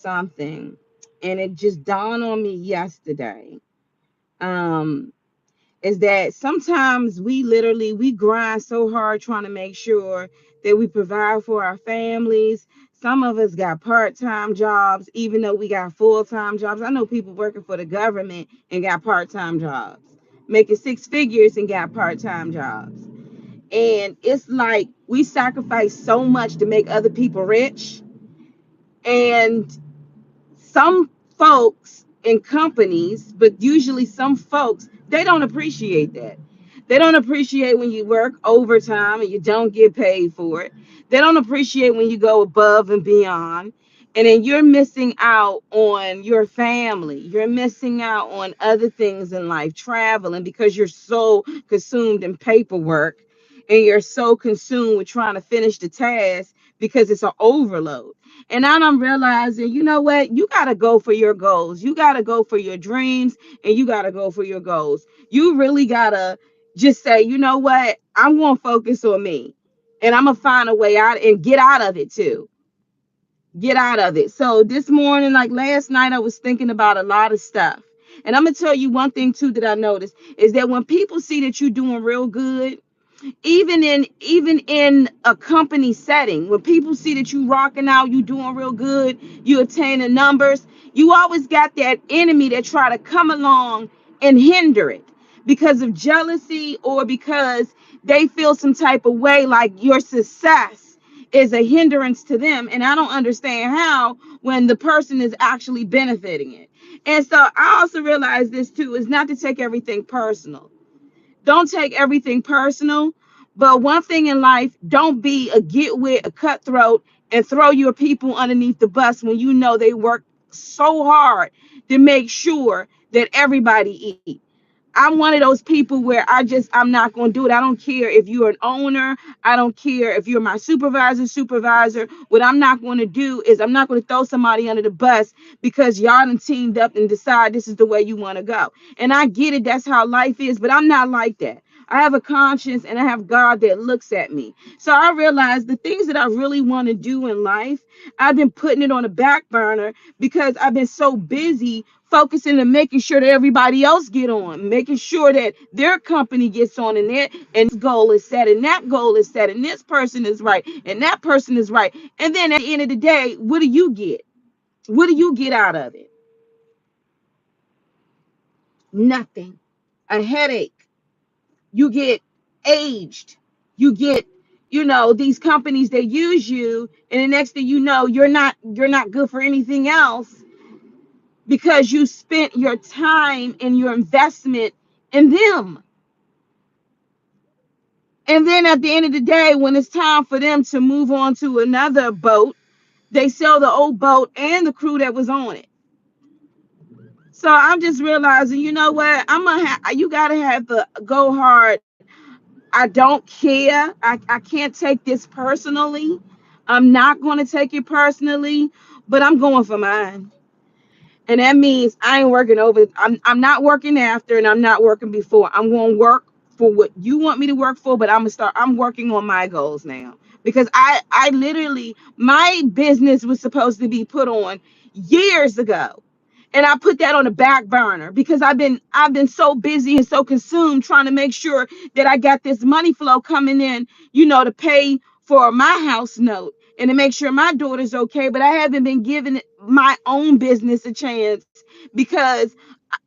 something, and it just dawned on me yesterday. Um, is that sometimes we grind so hard trying to make sure that we provide for our families. Some of us got part-time jobs, even though we got full-time jobs. I know people working for the government and got part-time jobs, making six figures and got part-time jobs. And it's like we sacrifice so much to make other people rich. And some folks in companies, but usually some folks, they don't appreciate that. They don't appreciate when you work overtime and you don't get paid for it. They don't appreciate when you go above and beyond. And then you're missing out on your family. You're missing out on other things in life, traveling, because you're so consumed in paperwork and you're so consumed with trying to finish the task because it's an overload. And now I'm realizing, you know what? You got to go for your goals. You got to go for your dreams and you got to go for your goals. You really got to just say, you know what? I'm going to focus on me and I'm going to find a way out and get out of it too. Get out of it. So this morning, like last night, I was thinking about a lot of stuff. And I'm going to tell you one thing too that I noticed is that when people see that you're doing real good, even in a company setting, when people see that you rocking out, you doing real good, you attaining numbers, you always got that enemy that try to come along and hinder it because of jealousy or because they feel some type of way like your success is a hindrance to them. And I don't understand how when the person is actually benefiting it. And so I also realize this too is not to take everything personal. Don't take everything personal. But one thing in life, don't be a get with, a cutthroat, and throw your people underneath the bus when you know they work so hard to make sure that everybody eat. I'm one of those people where I'm not going to do it. I don't care if you're an owner. I don't care if you're my supervisor. What I'm not going to do is I'm not going to throw somebody under the bus because y'all done teamed up and decide this is the way you want to go. And I get it. That's how life is, but I'm not like that. I have a conscience and I have God that looks at me. So I realized the things that I really want to do in life, I've been putting it on the back burner because I've been so busy focusing and making sure that everybody else get on, making sure that their company gets on and goal is set and that goal is set and this person is right and that person is right. And then at the end of the day, what do you get? What do you get out of it? Nothing. A headache. You get aged. You get, these companies they use you, and the next thing you know, you're not good for anything else because you spent your time and your investment in them. And then at the end of the day, when it's time for them to move on to another boat, they sell the old boat and the crew that was on it. So I'm just realizing, you know what? You gotta have the go hard. I don't care. I can't take this personally. I'm not going to take it personally, but I'm going for mine. And that means I ain't working over. I'm not working after, and I'm not working before. I'm going to work for what you want me to work for, but I'm working on my goals now because I literally my business was supposed to be put on years ago. And I put that on the back burner because I've been so busy and so consumed trying to make sure that I got this money flow coming in, to pay for my house note and to make sure my daughter's okay. But I haven't been giving my own business a chance because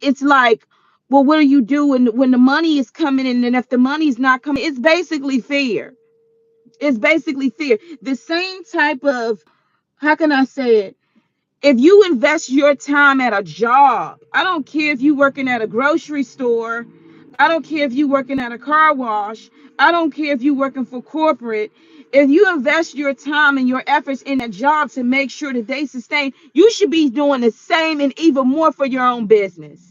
it's like, well, what do you do when the money is coming in? And if the money's not coming, it's basically fear. It's basically fear. The same type of, how can I say it? If you invest your time at a job, I don't care if you're working at a grocery store, I don't care if you're working at a car wash, I don't care if you're working for corporate. If you invest your time and your efforts in a job to make sure that they sustain, you should be doing the same and even more for your own business.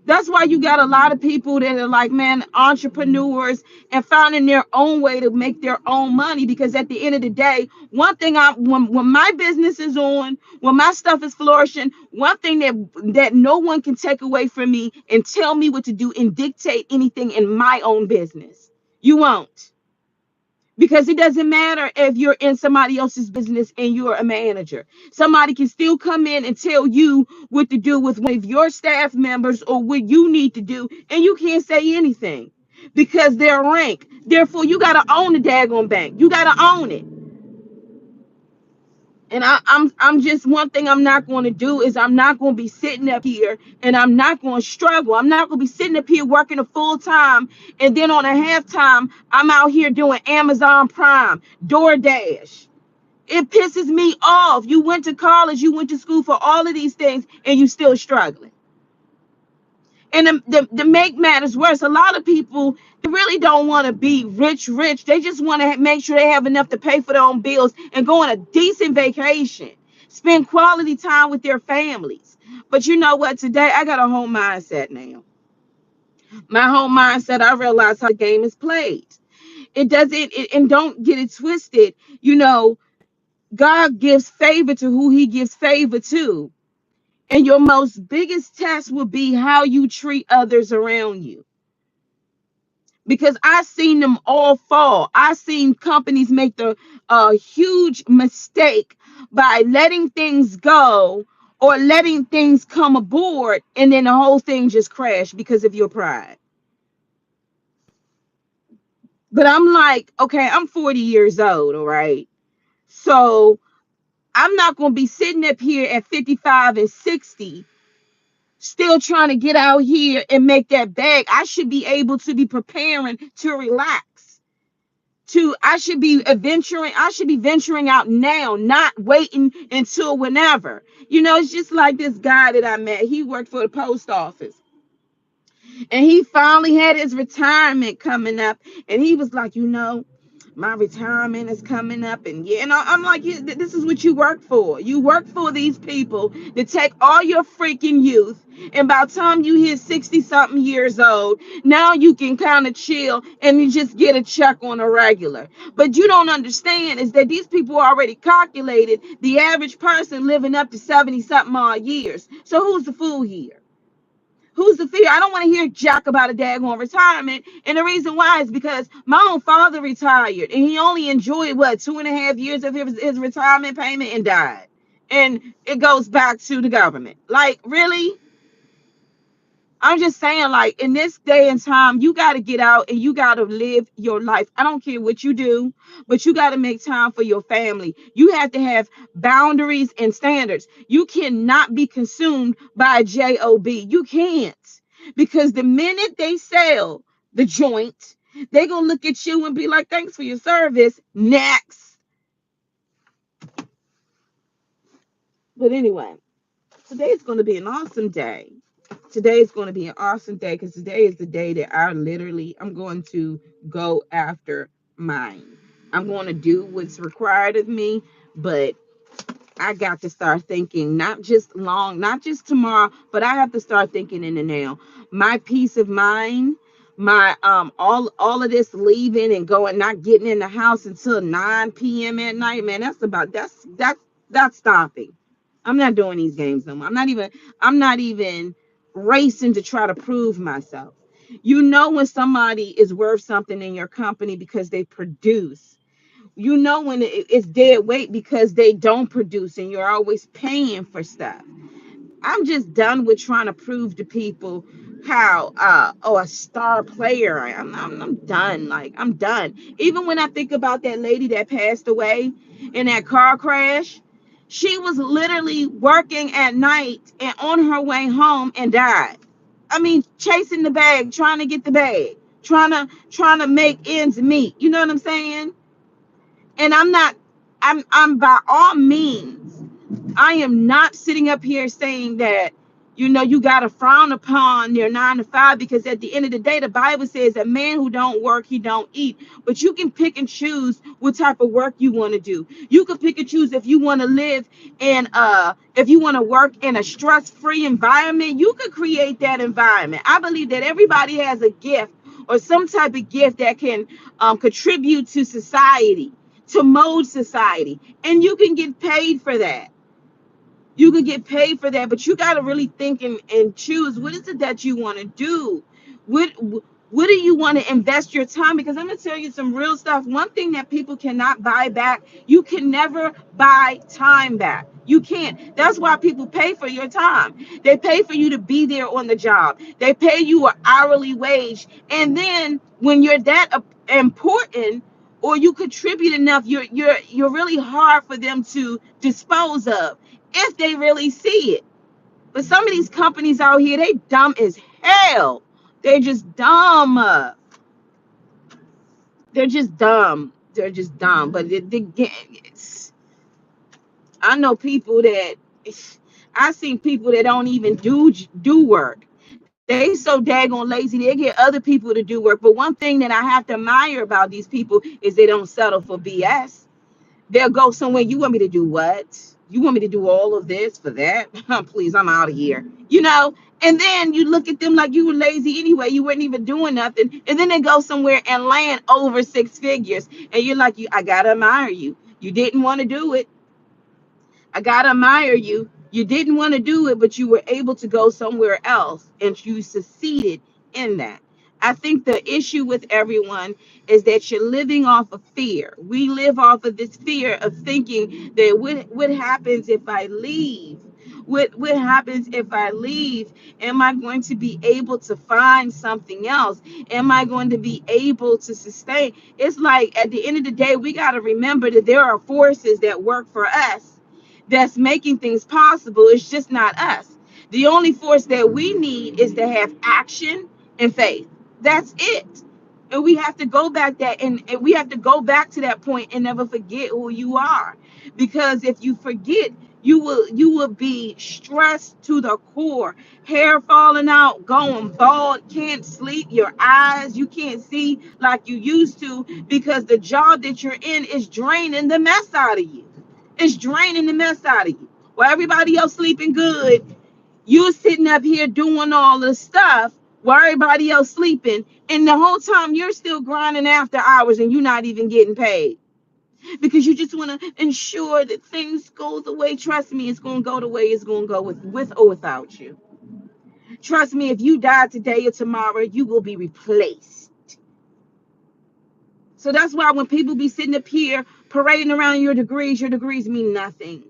That's why you got a lot of people that are like, man, entrepreneurs and finding their own way to make their own money. Because at the end of the day, one thing when my business is on, when my stuff is flourishing, one thing that no one can take away from me and tell me what to do and dictate anything in my own business. You won't. Because it doesn't matter if you're in somebody else's business and you're a manager. Somebody can still come in and tell you what to do with one of your staff members or what you need to do, and you can't say anything because they're rank. Therefore, you got to own the daggone bank. You got to own it. And I'm just, one thing I'm not going to do is I'm not going to be sitting up here and I'm not going to struggle. I'm not going to be sitting up here working a full time and then on a halftime I'm out here doing Amazon Prime, DoorDash. It pisses me off. You went to college, you went to school for all of these things, and you still struggling. And to make matters worse, a lot of people, they really don't want to be rich. They just want to make sure they have enough to pay for their own bills and go on a decent vacation, spend quality time with their families. But you know what? Today, I got a whole mindset now. My whole mindset, I realize how the game is played. And don't get it twisted. You know, God gives favor to who he gives favor to. And your most biggest test will be how you treat others around you. Because I seen them all fall. I seen companies make the huge mistake by letting things go or letting things come aboard, and then the whole thing just crashed because of your pride. But I'm like, okay, I'm 40 years old, all right? So I'm not going to be sitting up here at 55 and 60 still trying to get out here and make that bag. I should be able to be preparing to relax. I should be venturing out now, not waiting until whenever. You know, it's just like this guy that I met. He worked for the post office. And he finally had his retirement coming up. And he was like, my retirement is coming up. And yeah, and I'm like, yeah, this is what you work for. You work for these people to take all your freaking youth. And by the time you hit 60 something years old, now you can kind of chill and you just get a check on a regular. But you don't understand is that these people already calculated the average person living up to 70 something odd years. So who's the fool here? Who's the fear? I don't want to hear jack about a daggone retirement. And the reason why is because my own father retired and he only enjoyed 2.5 years of his retirement payment and died. And it goes back to the government. Like, really? I'm just saying, like, in this day and time, you got to get out and you got to live your life. I don't care what you do, but you got to make time for your family. You have to have boundaries and standards. You cannot be consumed by a job. You can't. Because the minute they sell the joint, they're going to look at you and be like, thanks for your service. Next. But anyway, today's going to be an awesome day. Today is going to be an awesome day because today is the day that I'm going to go after mine. I'm going to do what's required of me, but I got to start thinking not just tomorrow, but I have to start thinking in the now. My peace of mind, my all of this leaving and going, not getting in the house until 9 p.m. at night, man, that's stopping. I'm not doing these games no more. I'm not even racing to try to prove myself. You know when somebody is worth something in your company because they produce. You know when it's dead weight because they don't produce and you're always paying for stuff. I'm just done with trying to prove to people how a star player I am. I'm done. Like, I'm done. Even when I think about that lady that passed away in that car crash, she was literally working at night and on her way home and died. I mean, chasing the bag, trying to get the bag, trying to make ends meet. You know what I'm saying? And I'm by all means, I am not sitting up here saying that, you got to frown upon your 9 to 5, because at the end of the day, the Bible says that man who don't work, he don't eat. But you can pick and choose what type of work you want to do. You can pick and choose if you want to live in, if you want to work in a stress-free environment, you could create that environment. I believe that everybody has a gift or some type of gift that can contribute to society, to mold society, and you can get paid for that. You can get paid for that, but you got to really think and choose what is it that you want to do. What What do you want to invest your time? Because I'm going to tell you some real stuff. One thing that people cannot buy back, you can never buy time back. You can't. That's why people pay for your time. They pay for you to be there on the job. They pay you an hourly wage. And then when you're that important or you contribute enough, you're really hard for them to dispose of if they really see it. But some of these companies out here, they dumb as hell. They're just dumb. They're just dumb. They're just dumb. But I know people that I seen people that don't even do work. They so daggone lazy. They get other people to do work. But one thing that I have to admire about these people is they don't settle for BS. They'll go somewhere. You want me to do what? You want me to do all of this for that? Please, I'm out of here. And then you look at them like you were lazy anyway. You weren't even doing nothing. And then they go somewhere and land over six figures. And you're like, I gotta admire you. You didn't want to do it. I gotta admire you. You didn't want to do it, but you were able to go somewhere else and you succeeded in that. I think the issue with everyone is that you're living off of fear. We live off of this fear of thinking that what happens if I leave? What happens if I leave? Am I going to be able to find something else? Am I going to be able to sustain? It's like at the end of the day, we got to remember that there are forces that work for us that's making things possible. It's just not us. The only force that we need is to have action and faith. That's it. And we have to go back that and we have to go back to that point and never forget who you are. Because if you forget, you will be stressed to the core, hair falling out, going bald, can't sleep, your eyes, you can't see like you used to because the job that you're in is draining the mess out of you. It's draining the mess out of you. While everybody else sleeping good, you're sitting up here doing all this stuff while everybody else sleeping, and the whole time you're still grinding after hours and you're not even getting paid because you just want to ensure that things go the way. Trust me, it's going to go the way it's going to go with or without you. Trust me, if you die today or tomorrow, you will be replaced. So that's why when people be sitting up here parading around your degrees mean nothing.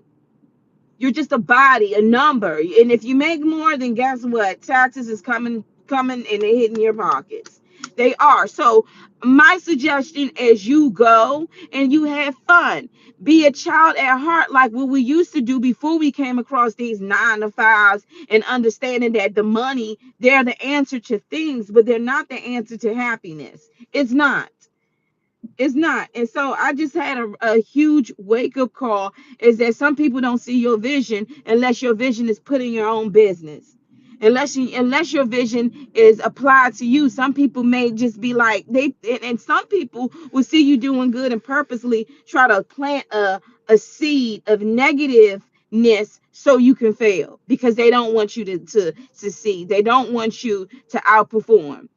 You're just a body, a number. And if you make more, then guess what? Taxes is coming and they're hitting your pockets. They are. So my suggestion is you go and you have fun. Be a child at heart like what we used to do before we came across these 9 to 5s and understanding that the money, they're the answer to things, but they're not the answer to happiness. It's not. It's not. And so I just had a huge wake up call is that some people don't see your vision unless your vision is put in your own business. Unless your vision is applied to you, some people may just be like and some people will see you doing good and purposely try to plant a seed of negativeness so you can fail because they don't want you to succeed. They don't want you to outperform.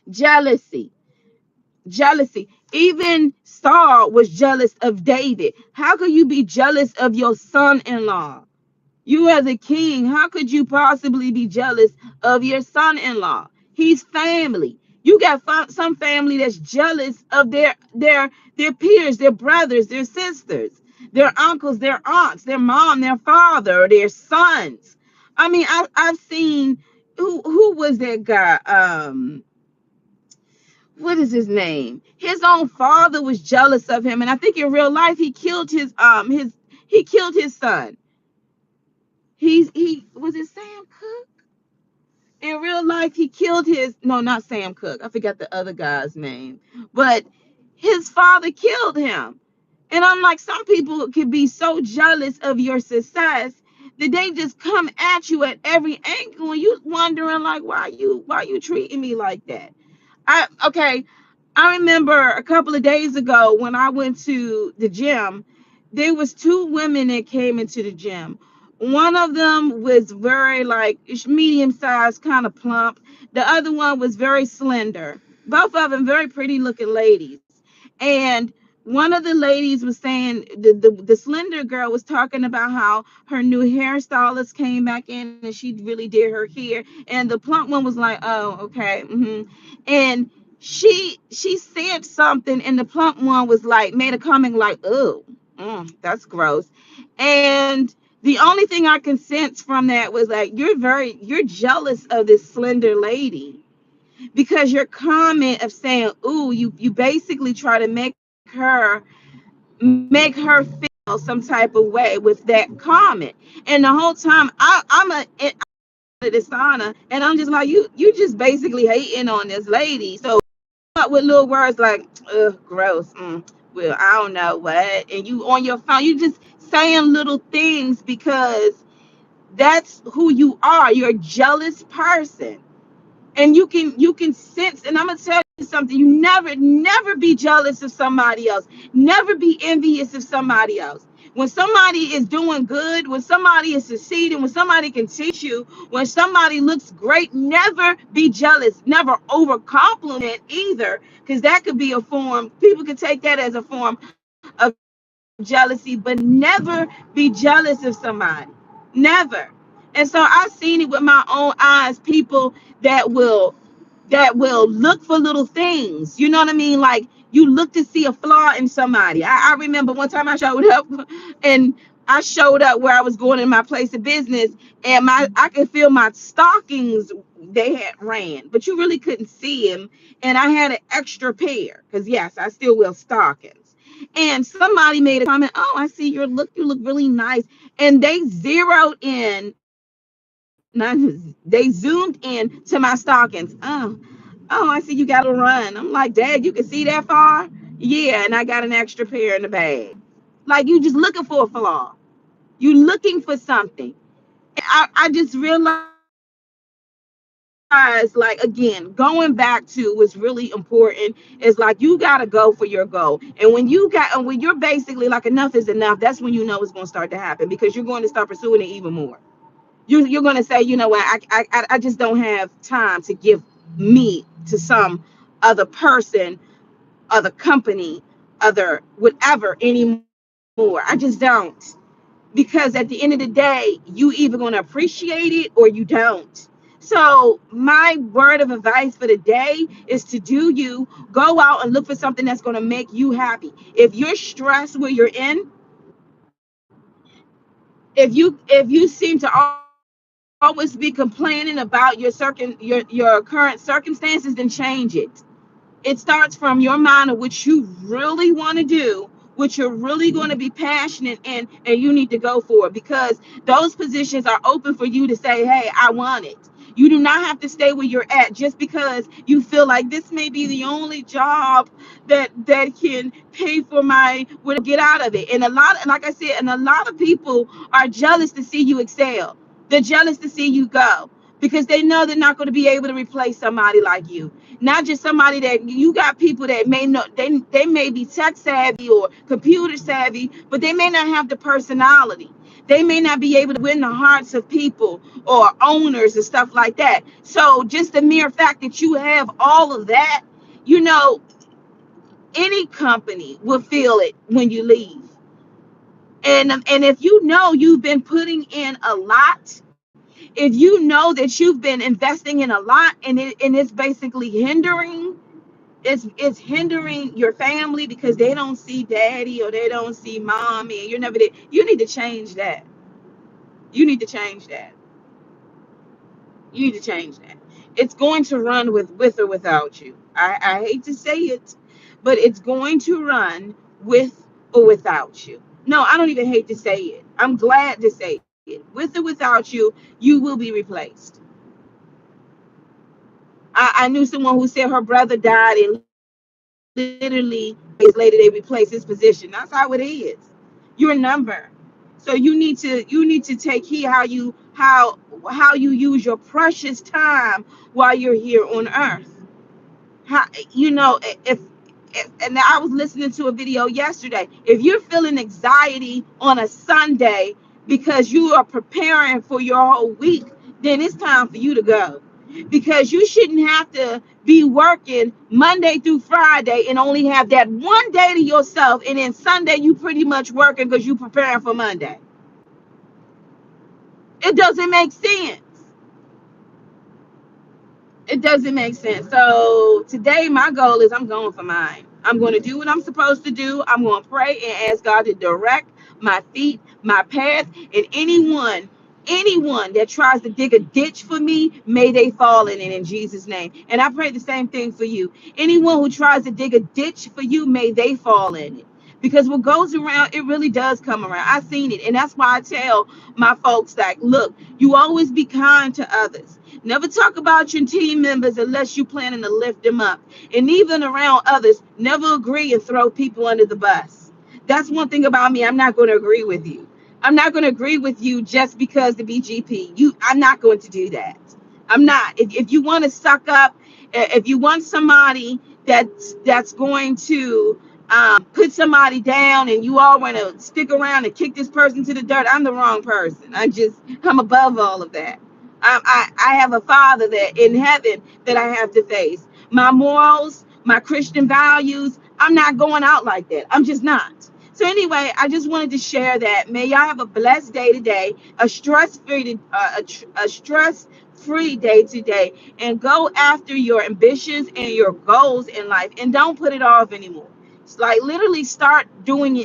Jealousy. Jealousy. Even Saul was jealous of David. How could you be jealous of your son-in-law? You are the king. How could you possibly be jealous of your son-in-law? He's family. You got some family that's jealous of their peers, their brothers, their sisters, their uncles, their aunts, their mom, their father, their sons. I mean, I've seen who was that guy? What is his name? His own father was jealous of him, and I think in real life he killed his son. He was it Sam Cooke? In real life, he killed his no, not Sam Cooke. I forgot the other guy's name, but his father killed him. And I'm like, some people can be so jealous of your success that they just come at you at every angle, and you wondering like, why you treating me like that? Okay, I remember a couple of days ago when I went to the gym, there was two women that came into the gym. One of them was very like medium sized, kind of plump. The other one was very slender. Both of them very pretty looking ladies. And one of the ladies was saying, the slender girl was talking about how her new hairstylist came back in and she really did her hair, and the plump one was like, oh, okay. And she said something, and the plump one was like, made a comment like, oh, that's gross. And the only thing I can sense from that was like, you're jealous of this slender lady, because your comment of saying, ooh, you basically try to make her feel some type of way with that comment. And the whole time I'm a dishonor, and I'm just like, you just basically hating on this lady. So up with little words like, ugh, gross, well, I don't know what, and you on your phone, you just saying little things because that's who you are. You're a jealous person, and you can sense. And I'm gonna tell you something: you never be jealous of somebody else, never be envious of somebody else. When somebody is doing good, when somebody is succeeding, when somebody can teach you, when somebody looks great, never be jealous, never over compliment either, because that could be a form, people could take that as a form of jealousy. But never be jealous of somebody, never. And so I've seen it with my own eyes, people that will look for little things. You know what I mean? Like, you look to see a flaw in somebody. I remember one time I showed up, and I showed up where I was going in my place of business, and I could feel my stockings, they had ran, but you really couldn't see them. And I had an extra pair because yes, I still wear stockings. And somebody made a comment, oh, I see you look really nice. And they zeroed in, not they zoomed in to my stockings. Oh, I see you got a run. I'm like, Dad, you can see that far? Yeah, and I got an extra pair in the bag. Like, you just looking for a flaw. You looking for something. I just realized, like, again, going back to what's really important is like, you gotta go for your goal. And when you're basically like, enough is enough, that's when you know it's gonna start to happen, because you're going to start pursuing it even more. You're going to say, you know what, I just don't have time to give me to some other person, other company, other whatever anymore. I just don't. Because at the end of the day, you either going to appreciate it or you don't. So my word of advice for the day is to do you. Go out and look for something that's going to make you happy. If you're stressed where you're in, if you seem to always be complaining about your current circumstances, then change it. It starts from your mind of what you really want to do, what you're really going to be passionate in, and you need to go for it, because those positions are open for you to say, hey, I want it. You do not have to stay where you're at just because you feel like this may be the only job that can pay for my what get out of it. And a lot, like I said, and a lot of people are jealous to see you excel. They're jealous to see you go, because they know they're not going to be able to replace somebody like you. Not just somebody that you got, people that may not, they may be tech savvy or computer savvy, but they may not have the personality. They may not be able to win the hearts of people or owners and stuff like that. So just the mere fact that you have all of that, you know, any company will feel it when you leave. And if you know you've been putting in a lot, if you know that you've been investing in a lot, and it's basically hindering, it's hindering your family because they don't see daddy or they don't see mommy, and you're never there. You need to change that. You need to change that. You need to change that. It's going to run with or without you. I hate to say it, but it's going to run with or without you. No, I don't even hate to say it. I'm glad to say it. With or without you, you will be replaced. I knew someone who said her brother died, and literally days later they replaced his position. That's how it is. You're a number. So you need to take heed how you use your precious time while you're here on earth. How, if and I was listening to a video yesterday. If you're feeling anxiety on a Sunday because you are preparing for your whole week, then it's time for you to go. because you shouldn't have to be working Monday through Friday and only have that one day to yourself, and then Sunday you pretty much working because you preparing for Monday. It doesn't make sense. It doesn't make sense. So today my goal is I'm going for mine. I'm going to do what I'm supposed to do. I'm going to pray and ask God to direct my feet, my path, and anyone that tries to dig a ditch for me, may they fall in it in Jesus' name. And I pray the same thing for you. Anyone who tries to dig a ditch for you, may they fall in it. Because what goes around, it really does come around. I've seen it. And that's why I tell my folks, like, look, you always be kind to others. Never talk about your team members unless you planning to lift them up. And even around others, never agree and throw people under the bus. That's one thing about me. I'm not going to agree with you. I'm not going to agree with you just because the BGP. I'm not going to do that. I'm not. If you want to suck up, if you want somebody that's going to put somebody down, and you all want to stick around and kick this person to the dirt, I'm the wrong person. I'm above all of that. I have a father that in heaven that I have to face. My morals, my Christian values, I'm not going out like that. I'm just not. So anyway, I just wanted to share that. May y'all have a blessed day today, a stress-free day today, and go after your ambitions and your goals in life, and don't put it off anymore. It's like literally start doing it